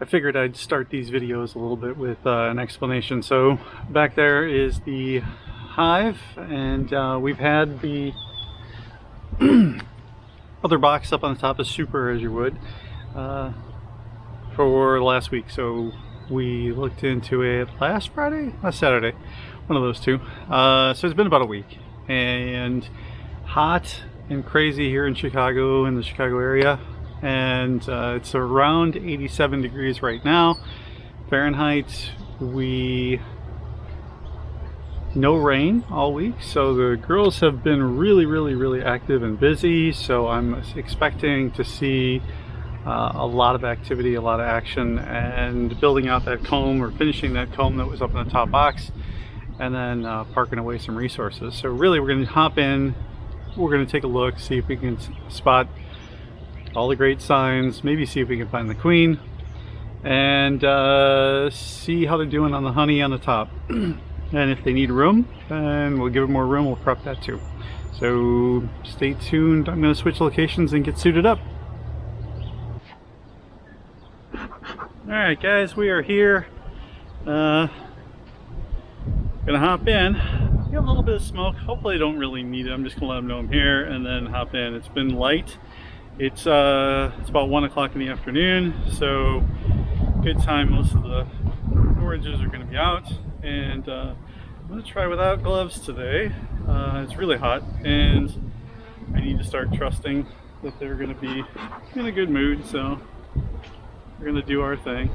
I figured I'd start these videos a little bit with an explanation. So back there is the hive, and we've had the other box up on the top of super, as you would, for the last week. So we looked into it last Saturday, one of those two. So it's been about a week, and hot and crazy here in Chicago, in the Chicago area, and it's around 87 degrees right now Fahrenheit. No rain all week, so the girls have been really active and busy, so I'm expecting to see a lot of activity, a lot of action, and building out that comb, or finishing that comb that was up in the top box, and then parking away some resources. So really we're going to hop in, we're going to take a look, see if we can spot all the great signs, maybe see if we can find the queen, and see how they're doing on the honey on the top. And if they need room, then we'll give them more room, we'll prep that too. So stay tuned, I'm going to switch locations and get suited up. Alright guys, we are here. Gonna hop in. We have a little bit of smoke, hopefully I don't really need it, I'm just gonna let them know I'm here and then hop in. It's been light. It's about 1 o'clock in the afternoon, so good time. Most of the foragers are going to be out, and I'm going to try without gloves today. It's really hot, and I need to start trusting that they're going to be in a good mood, so we're going to do our thing.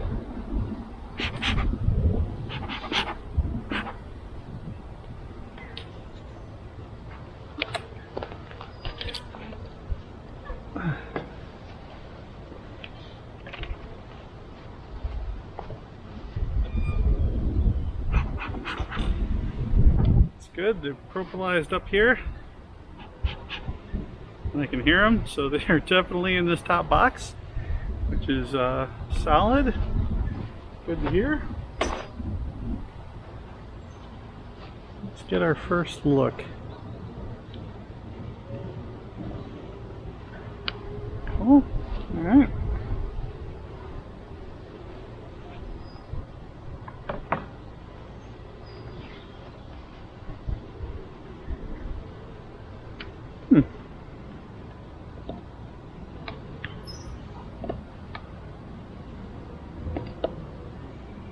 Good, they're propylized up here and I can hear them, so they're definitely in this top box, which is solid. Good to hear. Let's get our first look. Cool. All right.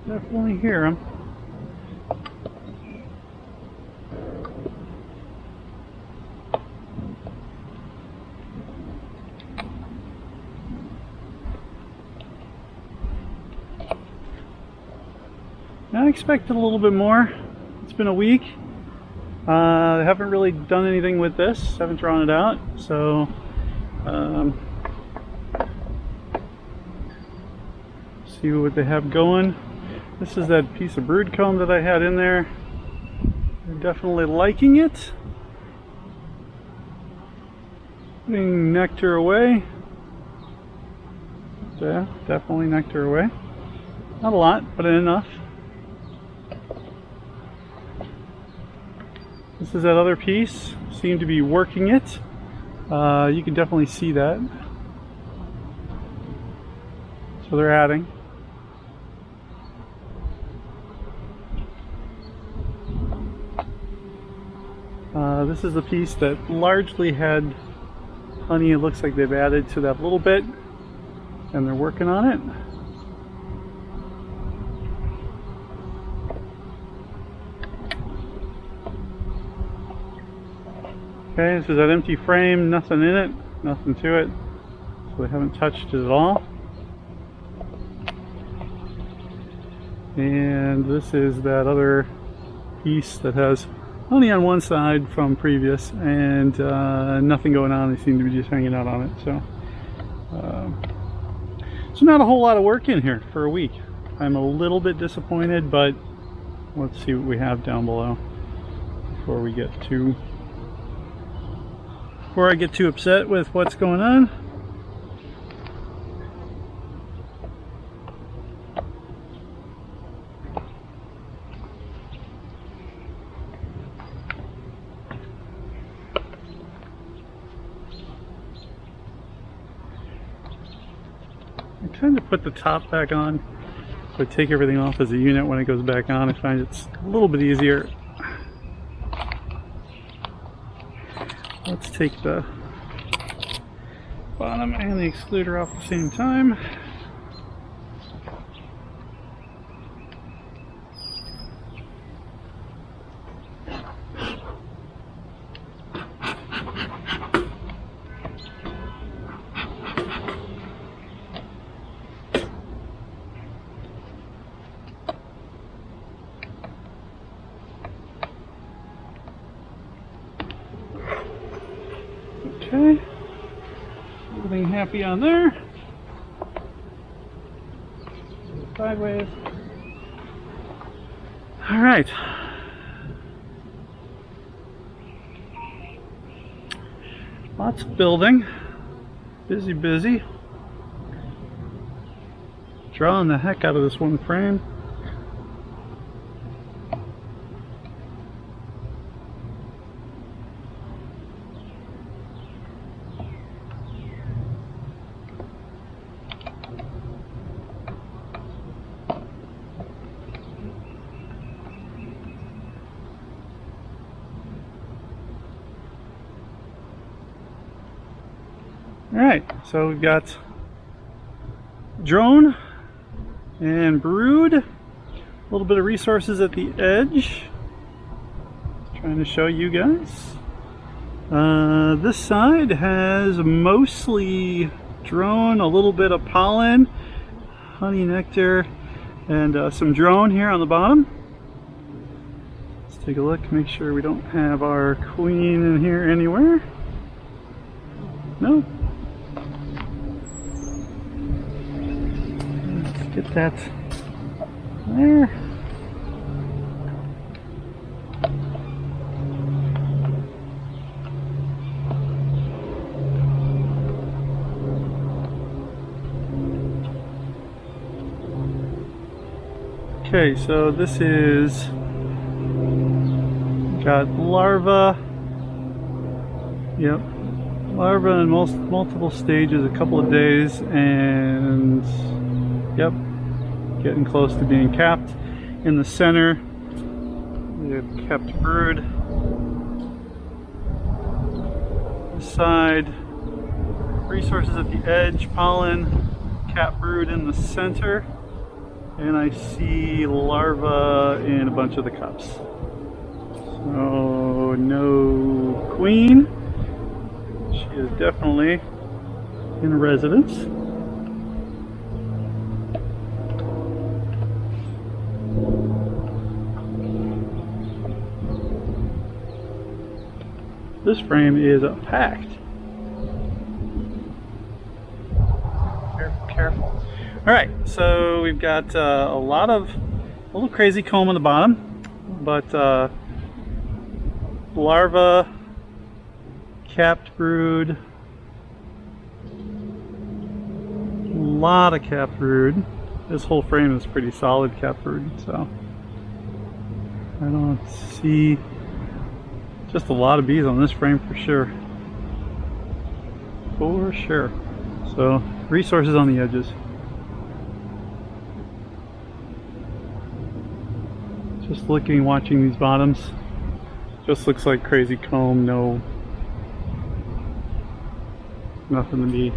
Definitely hear them. I expected a little bit more. It's been a week. I haven't really done anything with this, haven't drawn it out, so see what they have going. This is that piece of brood comb that I had in there. They're definitely liking it. Putting nectar away. Yeah, definitely nectar away. Not a lot, but enough. This is that other piece. Seem to be working it. You can definitely see that. So they're adding. This is the piece that largely had honey. It looks like they've added to that a little bit, and they're working on it. Okay, this is that empty frame, nothing in it, nothing to it, so they haven't touched it at all. And this is that other piece that has honey on one side from previous, and nothing going on. They seem to be just hanging out on it. So not a whole lot of work in here for a week. I'm a little bit disappointed, but let's see what we have down below before I get too upset with what's going on. trying to put the top back on. So I take everything off as a unit. When it goes back on, I find it's a little bit easier. Let's take the bottom and the excluder off at the same time. Okay, everything happy on there. Sideways. All right. Lots of building. Busy, busy. Drawing the heck out of this one frame. Alright, so we've got drone and brood, a little bit of resources at the edge, trying to show you guys. This side has mostly drone, a little bit of pollen, honey, nectar, and some drone here on the bottom. Let's take a look, make sure we don't have our queen in here anywhere. No. Get that there. Okay, so this is got larva. Yep, larva in multiple stages, a couple of days, and yep, getting close to being capped. In the center, we have capped brood. This side, resources at the edge, pollen, capped brood in the center, and I see larvae in a bunch of the cups. So no queen. She is definitely in residence. This frame is packed. Careful, careful. All right, so we've got a little crazy comb on the bottom, but larva, capped brood, a lot of capped brood. This whole frame is pretty solid capped brood, so I don't see. Just a lot of bees on this frame for sure. For sure. So, resources on the edges. Just looking, watching these bottoms. Just looks like crazy comb, nothing to be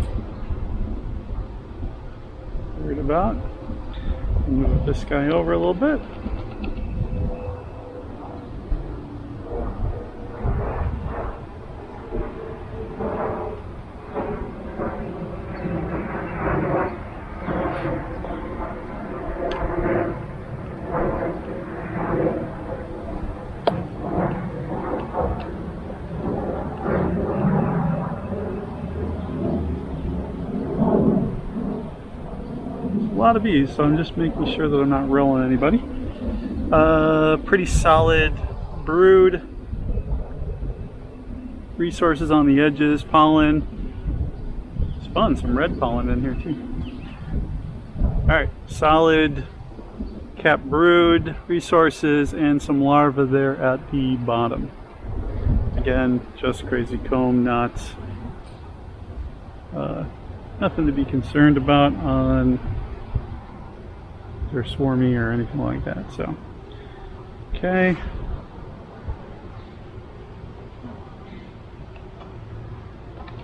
worried about. Move this guy over a little bit. A lot of bees, so I'm just making sure that I'm not rolling anybody. Pretty solid brood. Resources on the edges, pollen. It's fun, some red pollen in here too. Alright, solid capped brood, resources, and some larvae there at the bottom. Again, just crazy comb, not nothing to be concerned about on they're swarmy or anything like that. So, okay.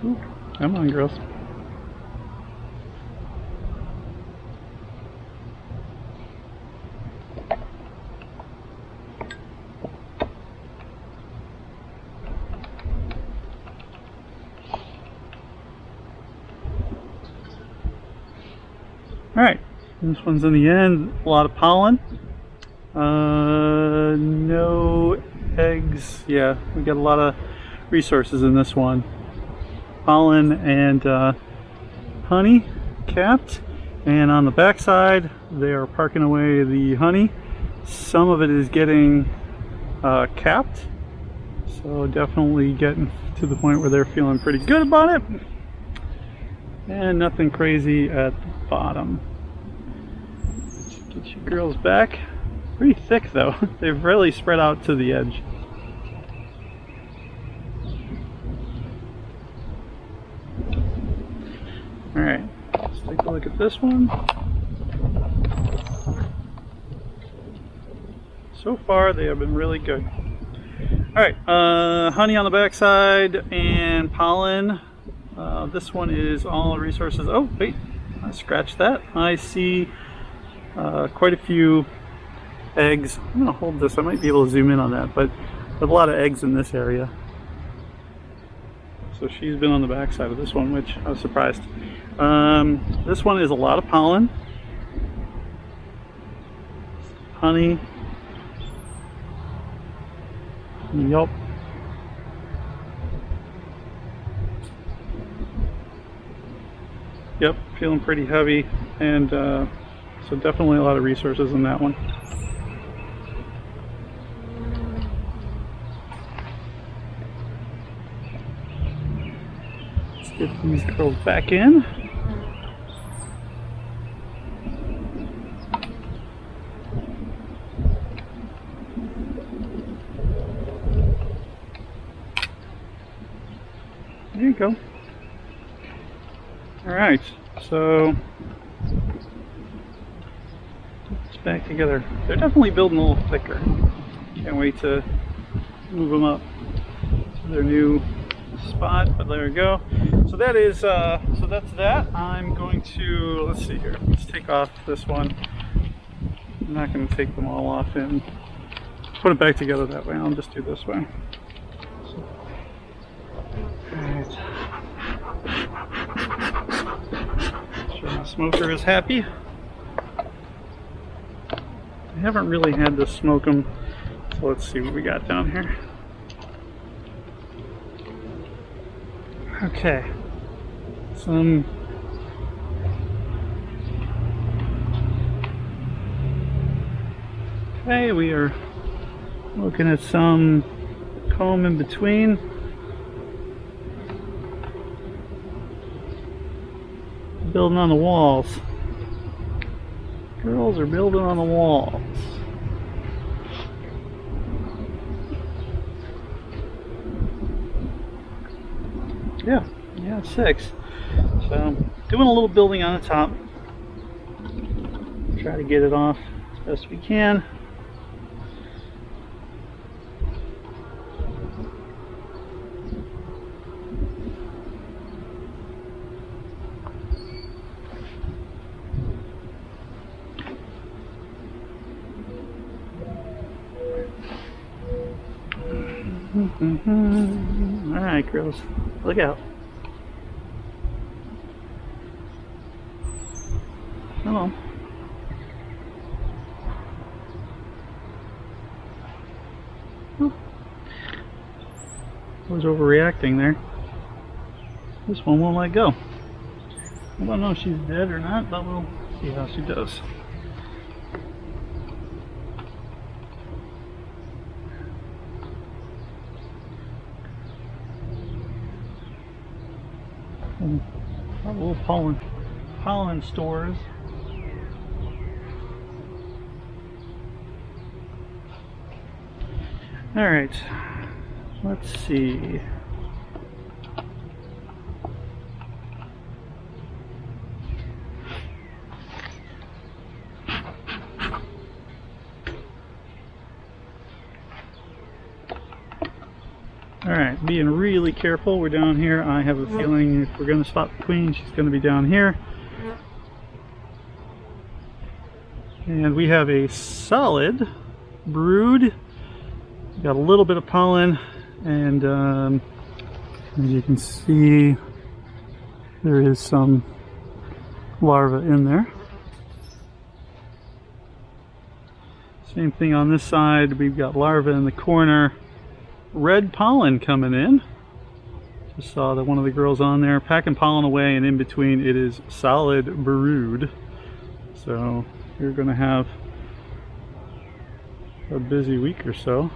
Ooh, come on, girls. Alright, this one's in the end, a lot of pollen. No eggs. Yeah, we got a lot of resources in this one. Pollen and honey capped. And on the back side, they are parking away the honey. Some of it is getting capped. So definitely getting to the point where they're feeling pretty good about it. And nothing crazy at the bottom. Let's get you girls back. Pretty thick though. They've really spread out to the edge. Alright, let's take a look at this one. So far they have been really good. Alright, honey on the backside and pollen. This one is all resources. Oh, wait, I scratched that. I see quite a few eggs. I'm going to hold this. I might be able to zoom in on that, but there's a lot of eggs in this area. So she's been on the back side of this one, which I was surprised. This one is a lot of pollen. Honey. Yup. Yep, feeling pretty heavy, and so definitely a lot of resources in that one. Let's get these girls back in. There you go. Alright, so it's back together. They're definitely building a little thicker. Can't wait to move them up to their new spot, but there we go. So that is, so that's that. I'm going to, let's see here, let's take off this one. I'm not going to take them all off and put it back together that way. I'll just do this way. Alright. Sure, the smoker is happy. I haven't really had to smoke them, so let's see what we got down here. Okay, okay, we are looking at some comb in between. Building on the walls. Girls are building on the walls. Yeah, 6. So, doing a little building on the top. Try to get it off as best we can. Alright, girls, look out. Come on. Oh. I was overreacting there. This one won't let go. I don't know if she's dead or not, but we'll see how she does. Little pollen stores. All right, let's see. Alright, being really careful. We're down here. I have a feeling if we're going to spot the queen, she's going to be down here. And we have a solid brood. Got a little bit of pollen, and as you can see, there is some larvae in there. Same thing on this side. We've got larvae in the corner. Red pollen coming in. Just saw that one of the girls on there packing pollen away, and in between it is solid brood. So you're going to have a busy week or so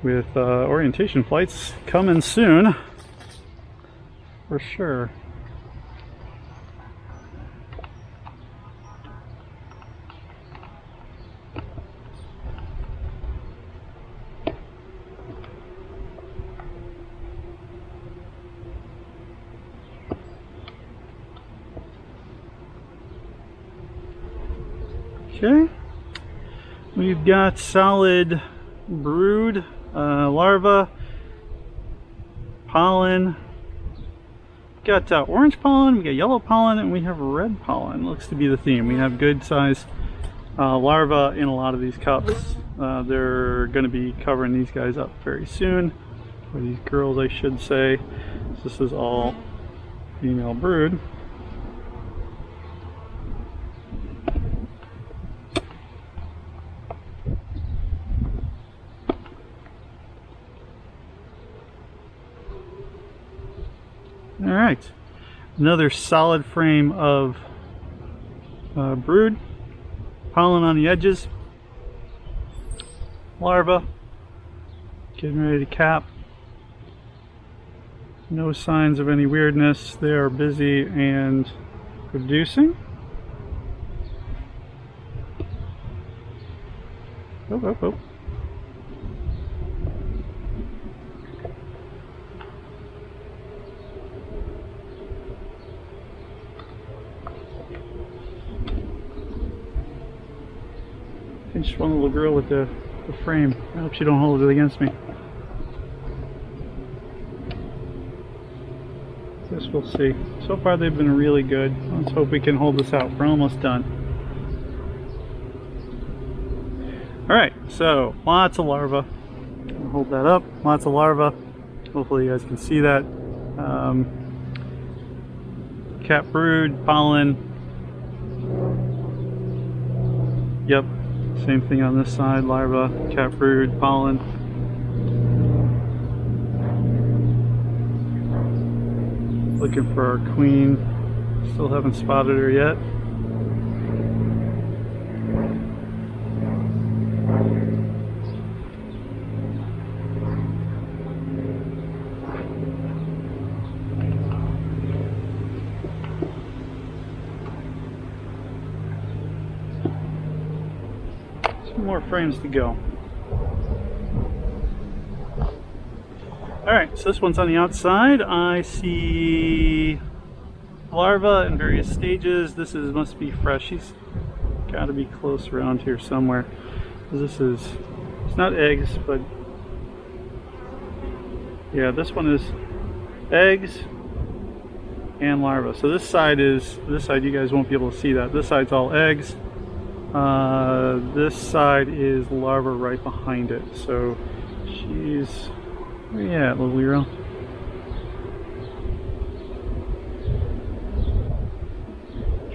with orientation flights coming soon for sure. Okay, we've got solid brood, larva, pollen. We've got orange pollen, we got yellow pollen, and we have red pollen. Looks to be the theme. We have good size larvae in a lot of these cups. They're going to be covering these guys up very soon, or these girls I should say. So this is all female brood. Alright, another solid frame of brood, pollen on the edges, larva, getting ready to cap. No signs of any weirdness. They are busy and producing. Oh. Just one little girl with the frame. I hope she don't hold it against me. Guess we'll see. So far they've been really good. Let's hope we can hold this out. We're almost done. Alright, so lots of larvae. I'll hold that up. Lots of larvae. Hopefully you guys can see that. Cap brood, pollen. Yep. Same thing on this side, larva, cap brood, pollen. Looking for our queen. Still haven't spotted her yet. More frames to go. Alright, so this one's on the outside. I see larvae in various stages. This must be fresh. She's got to be close around here somewhere. It's not eggs, but yeah, this one is eggs and larvae. So this side you guys won't be able to see that. This side's all eggs. This side is larva right behind it. So she's, where you at, little girl?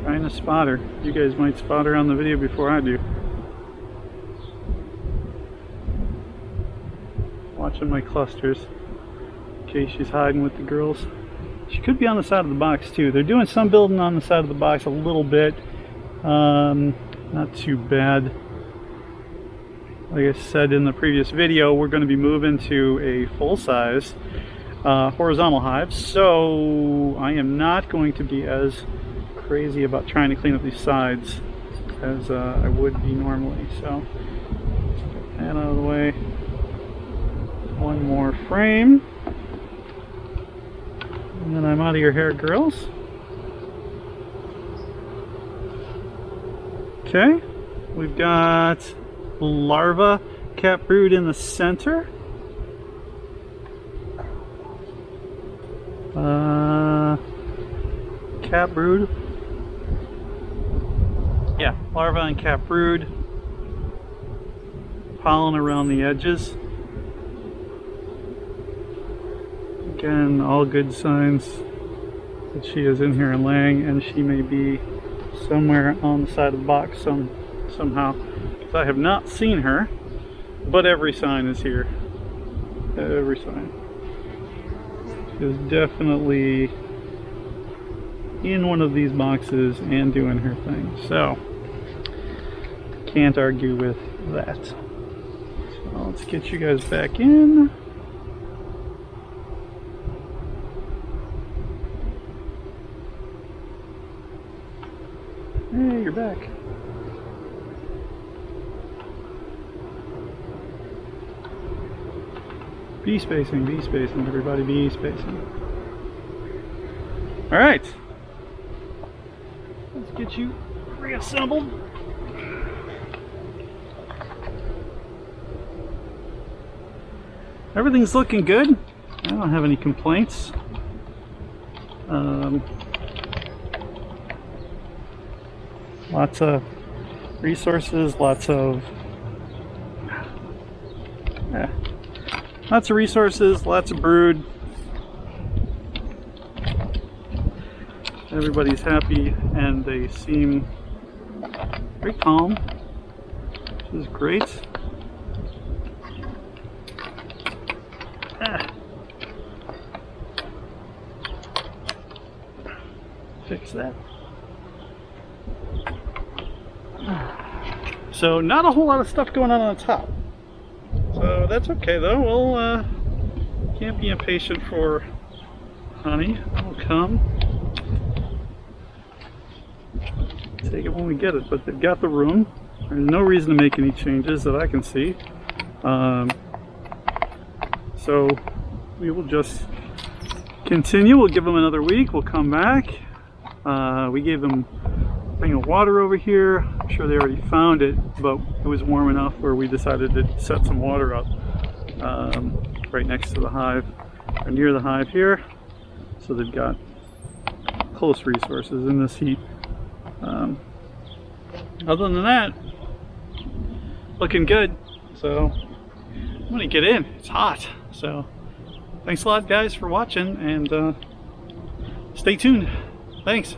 Trying to spot her. You guys might spot her on the video before I do. Watching my clusters in case she's hiding with the girls. She could be on the side of the box too. They're doing some building on the side of the box a little bit. Not too bad. Like I said in the previous video, we're going to be moving to a full-size horizontal hive, so I am not going to be as crazy about trying to clean up these sides as I would be normally. So get that out of the way. One more frame, and then I'm out of your hair, girls. Okay, we've got larva cap brood in the center. cap brood. Yeah, larva and cap brood. Pollen around the edges. Again, all good signs that she is in here and laying, and she may be somewhere on the side of the box somehow. Because I have not seen her, but every sign is here. Every sign. She is definitely in one of these boxes and doing her thing. So, can't argue with that. So let's get you guys back in. Hey, you're back. Bee spacing, everybody, bee spacing. All right, let's get you reassembled. Everything's looking good. I don't have any complaints. Lots of resources, lots of resources, lots of brood. Everybody's happy and they seem very calm, which is great. Fix that. So not a whole lot of stuff going on the top. So that's okay though. We'll can't be impatient for honey. It'll come. Take it when we get it, but they've got the room. There's no reason to make any changes that I can see. So we will just continue. We'll give them another week. We'll come back. We gave them a thing of water over here. I'm sure they already found it, but it was warm enough where we decided to set some water up right next to the hive, or near the hive here. So they've got close resources in this heat. Other than that, looking good. So I'm gonna get in. It's hot. So thanks a lot, guys, for watching, and stay tuned. Thanks.